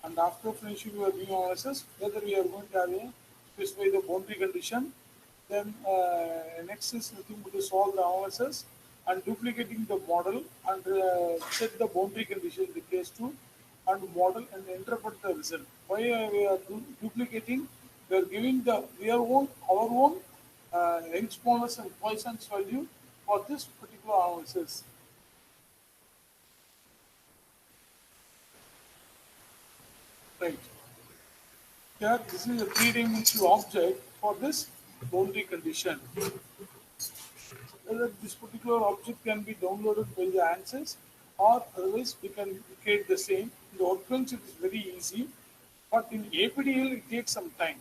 And after finishing your new analysis, whether we are going to have a specify the boundary condition, then next is nothing but to solve the analysis and duplicating the model and set the boundary condition in the case 2 and model and interpret the result. Why we are duplicating? We are giving our own Young's modulus and Poisson's value for this particular analysis. Right. Here, this is a three-dimensional object for this boundary condition. Whether this particular object can be downloaded by the answers or otherwise we can create the same. In the workbench it is very easy, but in APDL it takes some time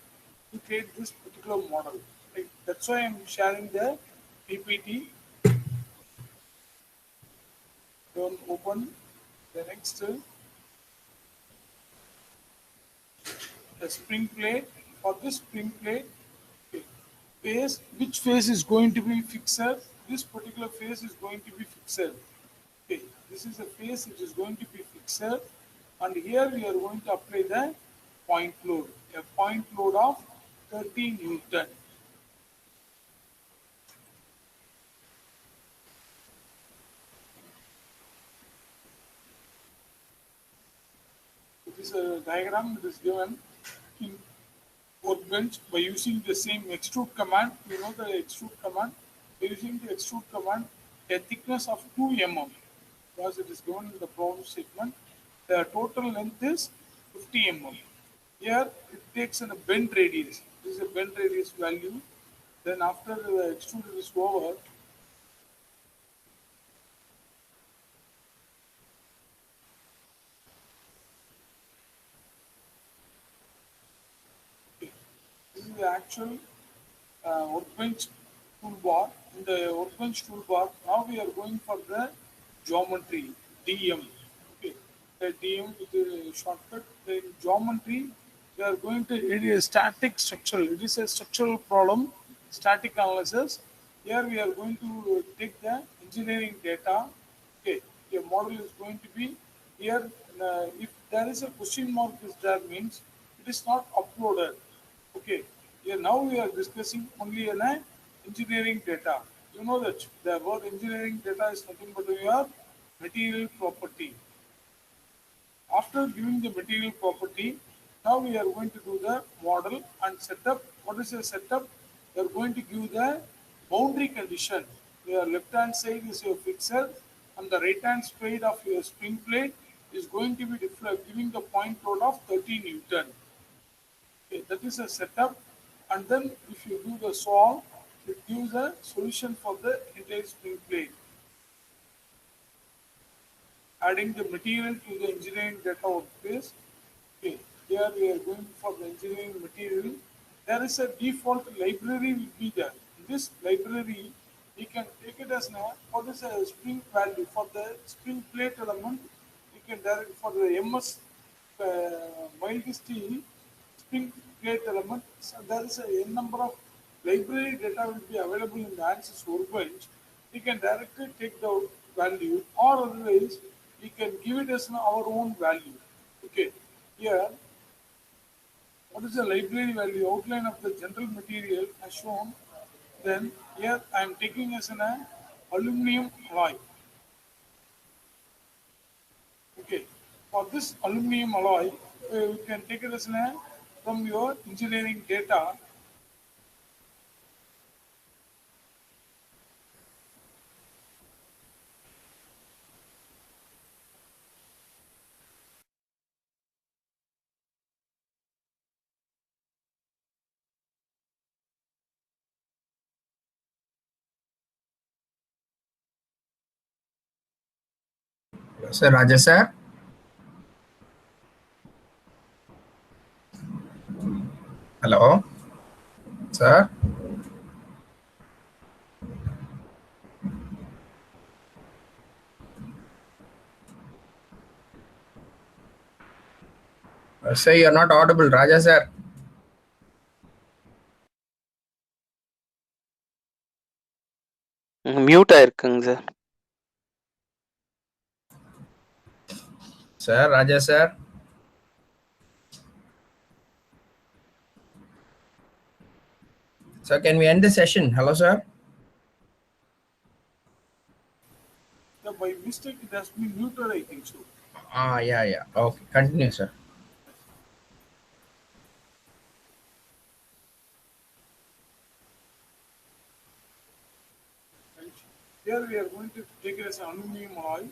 to create this particular model. Right. That's why I am sharing the PPT. Don't open the next. The spring plate. For this spring plate, phase, which phase is going to be fixed? This particular phase is going to be fixed. Okay, this is a phase which is going to be fixed, and here we are going to apply the point load, a point load of 30 Newton. It is a diagram that is given in workbench by using the same extrude command. You know the extrude command. By using the extrude command, a thickness of 2 mm, because it is given in the problem statement. The total length is 50 mm. Here it takes a bend radius. This is a bend radius value. Then after the extruder is over, this is the actual workbench toolbar. In the workbench toolbar, now we are going for the geometry, DM. Okay, the DM with the shortcut. In geometry, we are going to, it is static structural. It is a structural problem, static analysis. Here we are going to take the engineering data. Okay, the model is going to be here. If there is a question mark is there, means it is not uploaded. Okay, here now we are discussing only an engineering data. You know that the word engineering data is nothing but your material property. After giving the material property, now we are going to do the model and setup. What is the setup? We are going to give the boundary condition. Your left hand side is your fixer and the right hand side of your spring plate is going to be giving the point load of 30 Newton. Okay, that is a setup. And then if you do the solve, it gives a solution for the entire spring plate. Adding the material to the engineering data workspace. Okay, here we are going for the engineering material. There is a default library will be there. In this library, we can take it as now what is a spring value for the spring plate element. We can direct for the MS mild steel spring plate element. So there is a n number of library data will be available in the ANSYS workbench. We can directly take the value, or otherwise we can give it as our own value. Okay, here what is the library value outline of the general material as shown. Then here I am taking as an aluminum alloy. Okay, for this aluminum alloy, you can take it as an from your engineering data. Sir, Raja sir. Hello, sir. Sir, you're not audible, Raja sir. Mute ஆயிருக்குங்க sir. Sir, Raja sir. Sir, can we end the session? Hello, sir. Yeah, by mistake it has been muted, I think so. Yeah. Okay, continue, sir. Right. Here we are going to take it as an aluminum alloy,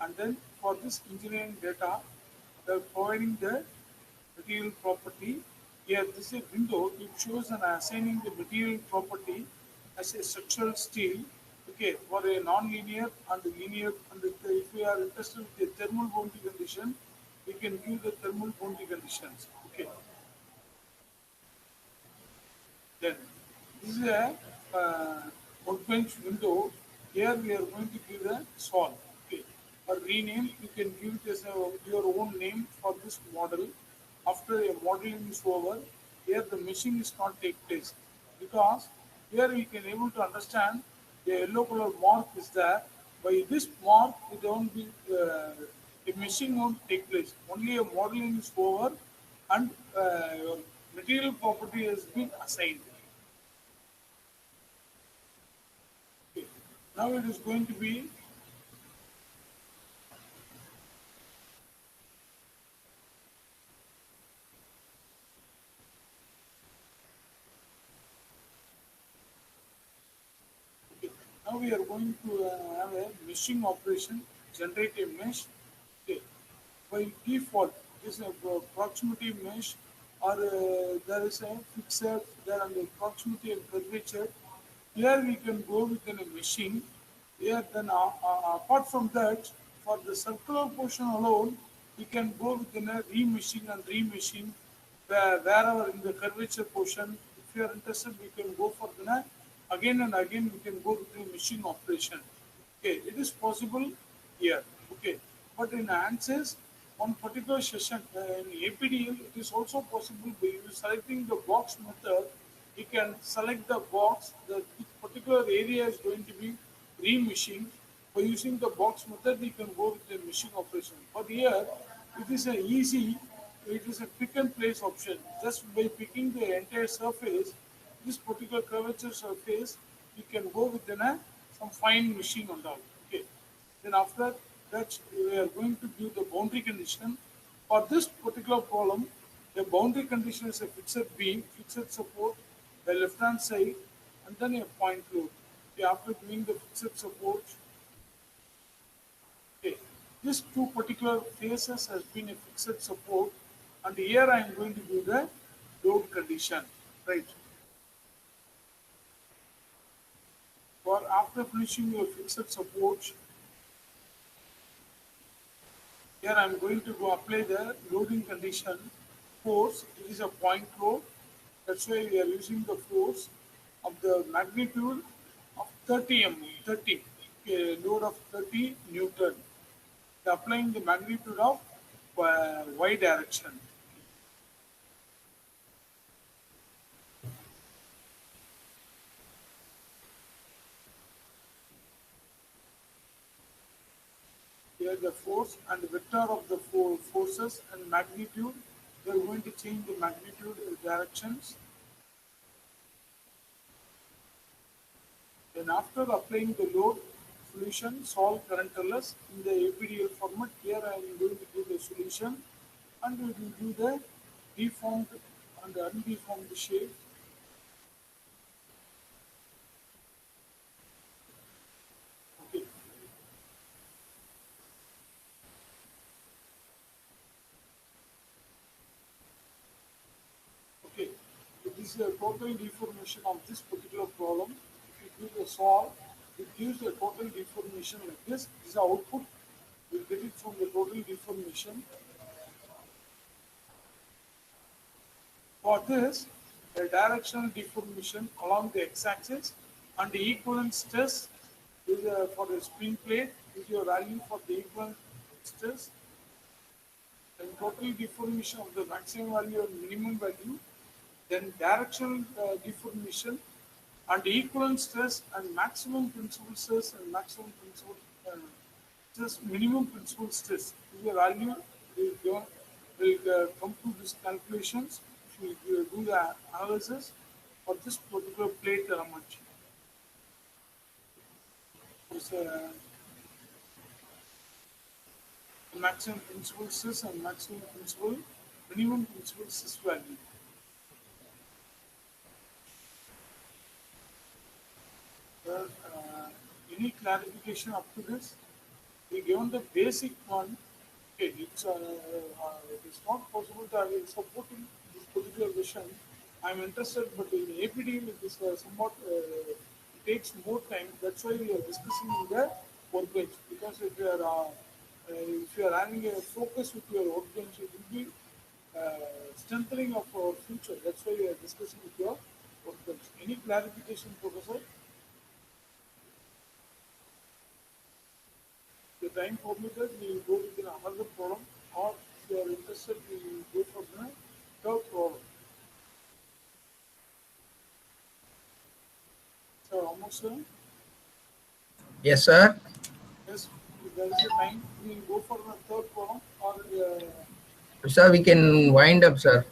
and then for this engineering data, we are providing the material property. Here this is a window. It shows an assigning the material property as a structural steel. Okay, for a non-linear and linear, and if we are interested in the thermal boundary condition, we can give the thermal boundary conditions. Okay. Then this is a workbench window. Here we are going to give the solve. Okay. Or rename, you can give it as your own name for this model. After a modeling is over, here the meshing is not take place because here we can able to understand the yellow color mark is there. By this mark, it won't be the meshing won't take place. Only a modeling is over and your material property has been assigned. Okay. Now it is going to be okay. Now we are going to have a meshing operation, generate a mesh. Okay. by default, this is a proximity mesh, or there is a fixer there under proximity and curvature. Here we can go within a meshing. Here then apart from that, for the circular portion alone, we can go within a remeshing and remeshing wherever in the curvature portion. If you are interested, we can go for the again and again we can go within a meshing operation. Okay, it is possible here. Okay, but in ANSYS, one particular session in APDL, it is also possible by you selecting the box method. You can select the box. The particular area is going to be remeshing. By using the box method, we can go with the meshing operation. But here, it is a easy. It is a pick and place option. Just by picking the entire surface, this particular curvature surface, we can go within some fine meshing on that. Okay. Then after that, we are going to give the boundary condition. For this particular problem, the boundary condition is a fixed beam, fixed support, the left hand side, and then a point load. Okay, after giving the fixed support, okay, these two particular phases has been a fixed support, and here I am going to give the load condition, right? For after finishing your fixed support, here I am going to go apply the loading condition force. It is a point load. That's why we are using the force of the magnitude of 30 ME, 30 load of 30 Newton. Applying the magnitude of y direction. Here the force and the vector of the forces and magnitude. We are going to change the magnitude directions. Then after applying the load solution, solve currentless in the APDL format. Here I am going to do the solution and we will do the deformed and undeformed shape. Okay. Okay. So this is a total deformation of this particular problem. If you do the solve, it gives a total deformation like this. This is the output. We'll get it from the total deformation. For this, the directional deformation along the x-axis and the equivalent stress is for the spring plate is your value for the equivalent stress. Then total deformation of the maximum value and minimum value. Then directional deformation and equivalent stress and maximum principal stress and maximum principal stress, minimum principal stress. The value will come to these calculations if you do the analysis for this particular plate element. It's maximum principal stress and maximum principal minimum principal stress value. Any clarification up to this? We given the basic one. Okay, it is not possible that I will support in this particular vision. I am interested, but in APD it is somewhat it takes more time. That's why we are discussing in the workbench. Because if you are having a focus with your workbench, it will be strengthening of our future. That's why we are discussing with your workbench. Any clarification, Professor? The time permitted, we will go with another problem, or if you are interested, we will go for the third problem. So, almost sir? Yes, sir. Yes, if there is a time, we will go for the third problem, or Sir, we can wind up, sir,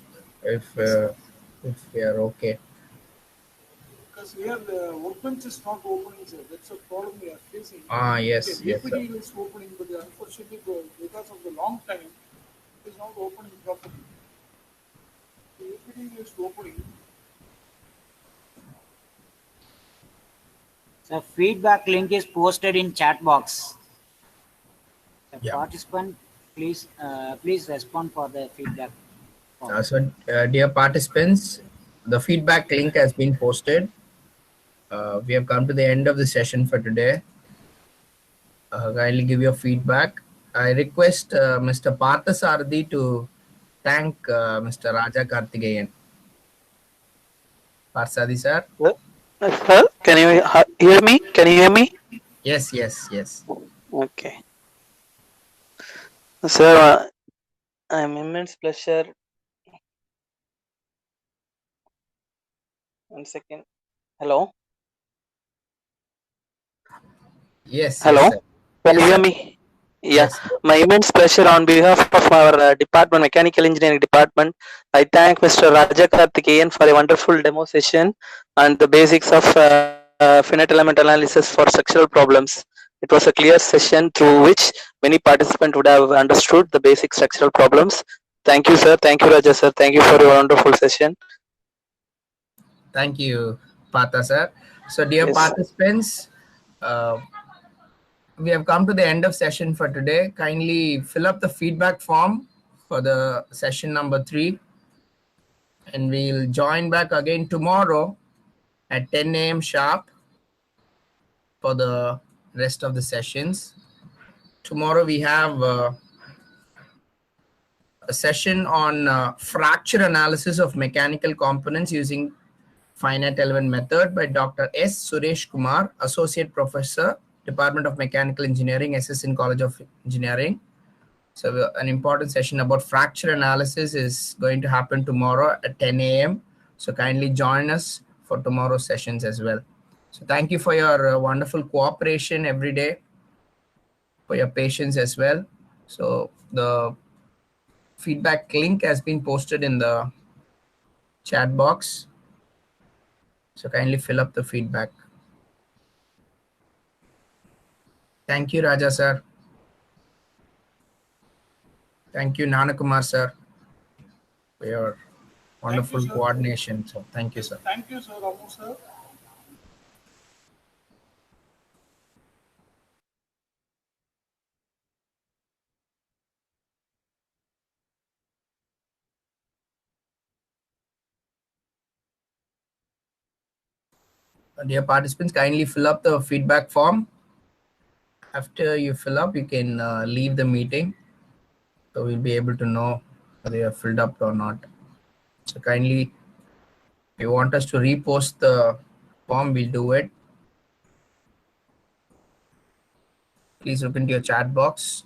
if we are okay. because here the workbench is not opening, sir. That's a problem we are facing. Yes, okay, yes, sir. APD is opening, but unfortunately, because of the long time, it is not opening properly. The APD is opening. The feedback link is posted in chat box. The Yeah. participant Please respond for the feedback form. Dear participants, the feedback link has been posted. We have come to the end of the session for today. Kindly give your feedback. I request Mr. Parthasarathi to thank Mr. Rajakarthikeyan. Parthasarathi sir? Sir, can you hear me? Can you hear me? Yes, yes, yes. Okay. Sir, I'm immense pleasure. 1 second. Hello? Yes, Hello? yes, sir. Can you Yes, hear sir. me? Yeah. Yes. My immense pleasure on behalf of our department, Mechanical Engineering Department. I thank Mr. Rajakarthikeyan for a wonderful demo session and the basics of finite element analysis for structural problems. It was a clear session through which many participants would have understood the basic structural problems. Thank you, sir. Thank you, Raja, sir. Thank you for your wonderful session. Thank you, Partha sir. So, dear Yes. participants, we have come to the end of session for today. Kindly fill up the feedback form for the session number 3. And we'll join back again tomorrow at 10 a.m. sharp for the rest of the sessions. Tomorrow we have a session on fracture analysis of mechanical components using finite element method by Dr. S. Suresh Kumar, Associate Professor, Department of Mechanical Engineering, Assistant College of Engineering. So an important session about fracture analysis is going to happen tomorrow at 10 a.m. So kindly join us for tomorrow's sessions as well. So thank you for your wonderful cooperation every day, for your patience as well. So the feedback link has been posted in the chat box. So kindly fill up the feedback. Thank you, Raja sir. Thank you, Nanakumar sir, for your wonderful sir. coordination. So thank you, sir. Thank you, sir, Ramu sir. Dear participants, kindly fill up the feedback form. After you fill up, you can leave the meeting. So we'll be able to know whether you have filled up or not. So kindly, if you want us to repost the form, we'll do it. Please look into your chat box.